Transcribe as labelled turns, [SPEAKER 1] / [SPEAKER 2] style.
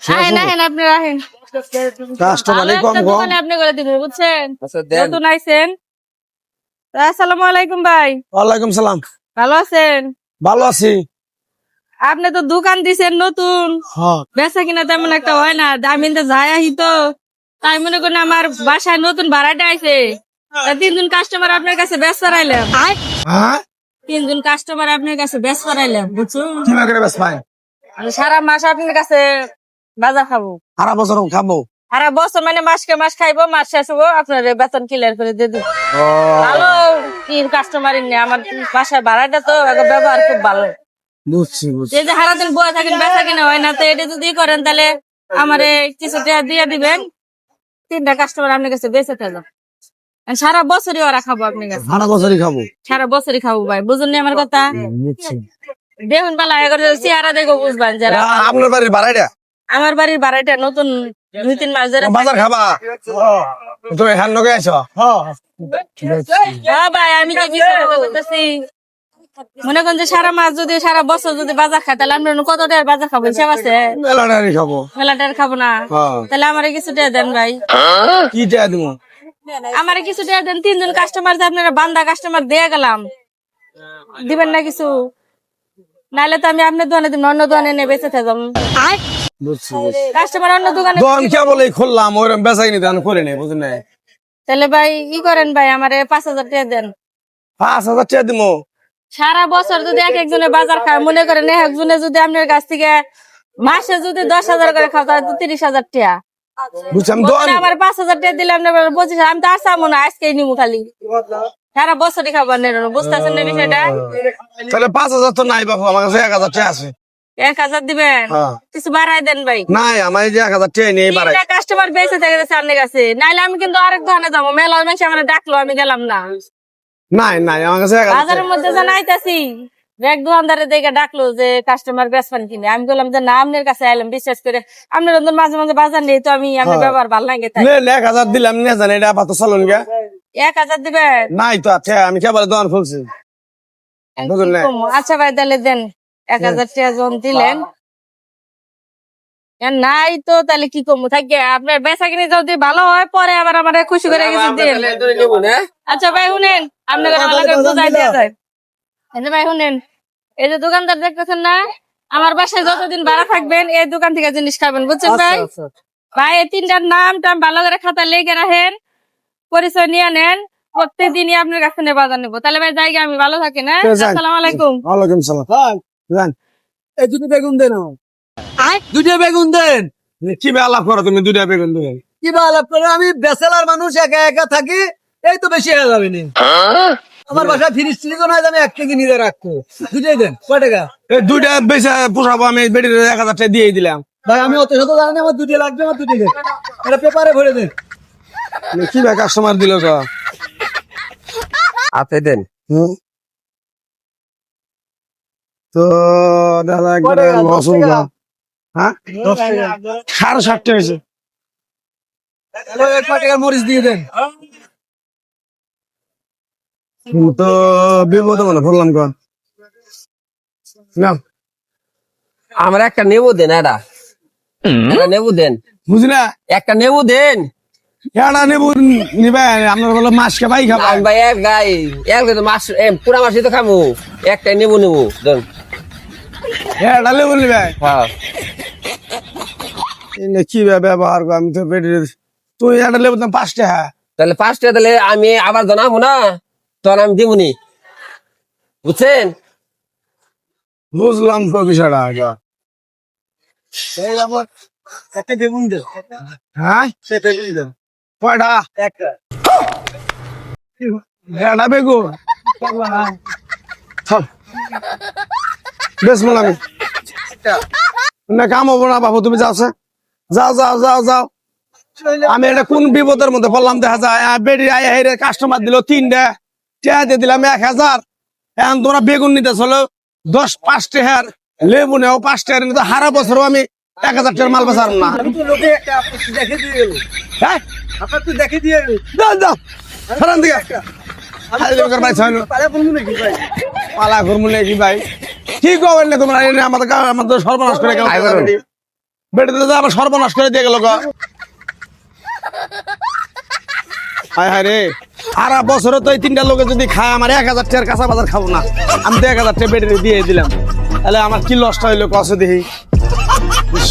[SPEAKER 1] আহেন আহেন আপনি রাহেন
[SPEAKER 2] কাস্টমারই কম কম।
[SPEAKER 1] দোকানে আপনি করে দিবেন বুঝছেন নতুন আইছেন। আসসালামু আলাইকুম ভাই,
[SPEAKER 2] ওয়ালাইকুম সালাম।
[SPEAKER 1] ভালো আছেন?
[SPEAKER 2] ভালো আছি।
[SPEAKER 1] আপনি তো দোকান দিছেন নতুন,
[SPEAKER 2] হ্যাঁ
[SPEAKER 1] বেচা কিনা তেমন একটা হয় না। আমি তো যাই আহি তো, তাই মনে করেন আমার বাসায় নতুন ভাড়াটা আইছে। তা তিনজন কাস্টমার আপনার কাছে বেচ করাইলাম।
[SPEAKER 2] হ্যাঁ
[SPEAKER 1] তিনজন কাস্টমার আপনার কাছে বেচ করাইলাম বুঝছো।
[SPEAKER 2] কি করে বেশ ভাই?
[SPEAKER 1] সারা মাস আপনার কাছে বাজার খাবো।
[SPEAKER 2] সারা বছর খাবো।
[SPEAKER 1] সারা বছর মানে মাসকে মাস খাইবো, মাস শেষ হবো আপনার বেতন ক্লিয়ার করে দিয়ে দেবো।
[SPEAKER 2] ও
[SPEAKER 1] ভালো তিন কাস্টমার নেই আমার বাসার ভাড়াটা তো ব্যবহার খুব ভালো।
[SPEAKER 2] বুঝছি বুঝছি।
[SPEAKER 1] এই যে সারাদিন বয়ে থাকেন বেচা কিনা হয় না, তো এটা যদি করেন তাহলে আমারে কিছু টাকা দিয়ে দিবেন। তিনটা কাস্টমার আপনার কাছে বেঁচে থাকবে, সারা বছরই ওরা খাবো আপনার কাছে।
[SPEAKER 2] সারা বছরই খাবো।
[SPEAKER 1] সারা বছরই খাবো ভাই, বুঝুন আমার কথা।
[SPEAKER 2] বুঝছি।
[SPEAKER 1] দেখুন পালা চেহারা দেখো বুঝবেন যারা।
[SPEAKER 2] আপনার বাড়ির ভাড়াটা?
[SPEAKER 1] আমার বাড়ির ভাড়াটা নতুন 2-3 মাস ধরে।
[SPEAKER 2] বাজার খাবা? তুমি এখান নগে আইছো?
[SPEAKER 1] হ্যাঁ ভাই, আমি কি বিচার করতেছি। মনে করেন যে সারা মাস যদি সারা বছর যদি বাজার খাই তাহলে আমরা কত টাকার বাজার খাবো হিসাব আছে?
[SPEAKER 2] মেলাটারি খাবো।
[SPEAKER 1] মেলাটার খাবো না?
[SPEAKER 2] হ্যাঁ।
[SPEAKER 1] তাহলে আমারে কিছু টাকা দেন ভাই।
[SPEAKER 2] কি টাকা দিমু?
[SPEAKER 1] আমারে কিছু টাকা দেন। তিনজন কাস্টমার যে আপনারা বান্দা কাস্টমার দিয়ে গেলাম, দিবেন না কিছু? নাহলে তো আমি আপনার দোকানে দিব, অন্য দোকানে নিয়ে বেঁচে থাকলাম।
[SPEAKER 2] বুঝছি।
[SPEAKER 1] কাস্টমার অন্য দোকানে।
[SPEAKER 2] দোকান কে বলে খুললাম, ওরম বেচা কিনি দান করে নেই, বুঝলেন না?
[SPEAKER 1] তাহলে ভাই ই করেন ভাই, আমারে 5,000 টাকা দেন।
[SPEAKER 2] 5,000 টাকা দিমু।
[SPEAKER 1] সারা বছর যদি এক একজনের বাজার খায়, মনে করেন একজনে যদি আপনার কাছ থেকে মাসে যদি 10,000 করে খাও তাহলে তো 30,000 টাকা।
[SPEAKER 2] বুঝলাম দোকান।
[SPEAKER 1] আমার 5,000 টাকা দিলে আপনার 25,000। আমি তো আর চাবো না, আজকেই নিবো খালি। সারা বছরই খাবার নেই, বুঝতেছেন না বিষয়টা?
[SPEAKER 2] তাহলে 5,000 তো নাই বাবু, আমার কাছে 1,000 টাকা আছে।
[SPEAKER 1] 1,000 দিবেন?
[SPEAKER 2] হ্যাঁ।
[SPEAKER 1] কিছু বাড়াই দেন ভাই।
[SPEAKER 2] নাই, আমার এই যে 1,000 টাকা নিয়ে বাড়াই।
[SPEAKER 1] কাস্টমার বেঁচে থেকে গেছে আপনার কাছে, নাইলে আমি কিন্তু আরেক দোকানে যাবো। মেলা মানুষ আমার ডাকলো, আমি গেলাম না।
[SPEAKER 2] নাই নাই, আমার কাছে 1,000
[SPEAKER 1] বাজারের মধ্যে জানাইতেছি, এক দোকানদারে দেখে ডাকলো যে কাস্টমার বেচবেন কিনে। আমি বললাম যে না, আপনার কাছে আইলাম বিশ্বাস করে। আপনার মাঝে মাঝে বাজার নেই তো, আমি আপনার ব্যবহার ভালো লাগে তাই।
[SPEAKER 2] 1,000 দিলাম, নিয়ে জানি এটা আপাতত চলুন গা।
[SPEAKER 1] 1,000 দিবেন?
[SPEAKER 2] নাই তো, আচ্ছা আমি কেবল দোকান খুলছি। বুঝলেন না?
[SPEAKER 1] আচ্ছা ভাই, তাহলে দেন 1,000 টাকা যখন দিলেন। নাই তো তাহলে কি করবো, থাকে আপনার বেচা কিনে যদি ভালো হয় পরে আবার আমার খুশি করে কিছু দিন। আচ্ছা ভাই শুনেন, আপনাকে ভালো করে বুঝাই দিয়ে যায়। ভাই শুনেন, এই যে দোকানদার দেখতেছেন না, আমার বাসায় যতদিন ভাড়া থাকবেন এই দোকান থেকে জিনিস খাবেন, বুঝছেন ভাই? ভাই এই তিনটার নাম টাম ভালো করে খাতা লেগে রাখেন, পরিচয় নিয়ে নেন। প্রত্যেকদিনই আপনার কাছে নিয়ে বাজার নেবো। তাহলে ভাই জায়গা আমি ভালো থাকি না। আসসালামু আলাইকুম।
[SPEAKER 2] ওয়ালাইকুম সালাম। জান,
[SPEAKER 3] এই দুটো বেগুন দেন দুটো বেগুন দেন।
[SPEAKER 2] কি আলাপ করো তুমি? 2টা বেগুন দেবেন?
[SPEAKER 3] কি আলাপ করে? আমি বেচেলার মানুষ, একা একা থাকি, এই তো বেশি হয়ে যাবে না। আমার বাসায় ফ্রিজ টিজ নাই, আমি 1 কেজি নিয়ে রাখবো। দুটোই দেন। কয় টাকা?
[SPEAKER 2] এই 2টা বেচা পোষাবো, আমি বেটির 1,000 টাকা দিয়ে দিলাম।
[SPEAKER 3] ভাই আমি অত শত জানি না, আমার দুটো লাগবে, আমার দুটো দেন। এটা পেপারে ভরে দেন।
[SPEAKER 2] কি ভাই কাস্টমার দিল তো?
[SPEAKER 4] আপনি দেন।
[SPEAKER 2] তো দাদা একবারে লস হল গা। হ্যাঁ 60 টাকা হয়েছে।
[SPEAKER 3] তাহলে 1 টাকার মরিচ দিয়ে দেন।
[SPEAKER 2] তো বিপদ মনে পড়লাম কন না,
[SPEAKER 4] আমার একটা নেবু দেন, এটা নেবু দেন,
[SPEAKER 2] বুঝি না।
[SPEAKER 4] একটা নেবু দেন।
[SPEAKER 2] এটা নেবো নিবে, আপনার বলো মাছকে ভাই খাবা।
[SPEAKER 4] আমি ভাই এক গাই এক তো মাছ পুরা মাছই তো খাবো, একটা নেবু নেবু দেন।
[SPEAKER 2] এটা লেবু নিবে?
[SPEAKER 4] হ্যাঁ
[SPEAKER 2] কি ব্যবহার কর, আমি তো বেটির। তুই এটা লেবু দাম 5 টাকা।
[SPEAKER 4] তাহলে 5 টাকা তাহলে আমি আবার জানাবো না, তখন আমি দিবনি, বুঝছেন?
[SPEAKER 2] বুঝলাম তো বিষয়টা আগে।
[SPEAKER 3] একটা বেগুন দেন।
[SPEAKER 2] হ্যাঁ
[SPEAKER 3] সেটা দিয়ে দেন।
[SPEAKER 2] কয়টা?
[SPEAKER 3] একটা।
[SPEAKER 2] এটা বেগুন চল বেশ বল। আমি না কাম হবো না বাবু, তুমি যাও যাও যাও যাও যাও। আমি এটা কোন বিপদের মধ্যে পড়লাম দেখা যায়। বেড়ি আয় কাস্টমার দিল 3টা টাকা দিয়ে দিলাম 1,000। এখন তোমরা বেগুন নিতে চলো 5 টাকার, লেবু নেও 5 টাকার নিতে। হারা বছরও আমি 1,000 টাকার মাল বেচার না।
[SPEAKER 3] আমি তো লোকে একটা আপনাকে দেখে দিয়ে গেল।
[SPEAKER 2] হ্যাঁ
[SPEAKER 3] আপনার তো দেখে দিয়ে গেল।
[SPEAKER 2] যাও যাও সরান দিকে। পালা করবো নাকি ভাই? কি করবেন না তোমরা? আমাদের সর্বনাশ করে বেটিতে তো আবার সর্বনাশ করে দিয়ে গেল গো। হায় হায় রে, সারা বছরে তো এই 3টা লোকে যদি খায় আমার 1000 টাকার কাঁচা বাজার খাবো না। আমি তো 1000 টাকা বেটিতে দিয়ে দিলাম, তাহলে আমার কি লসটা হইলো কষে দেখি। ইস,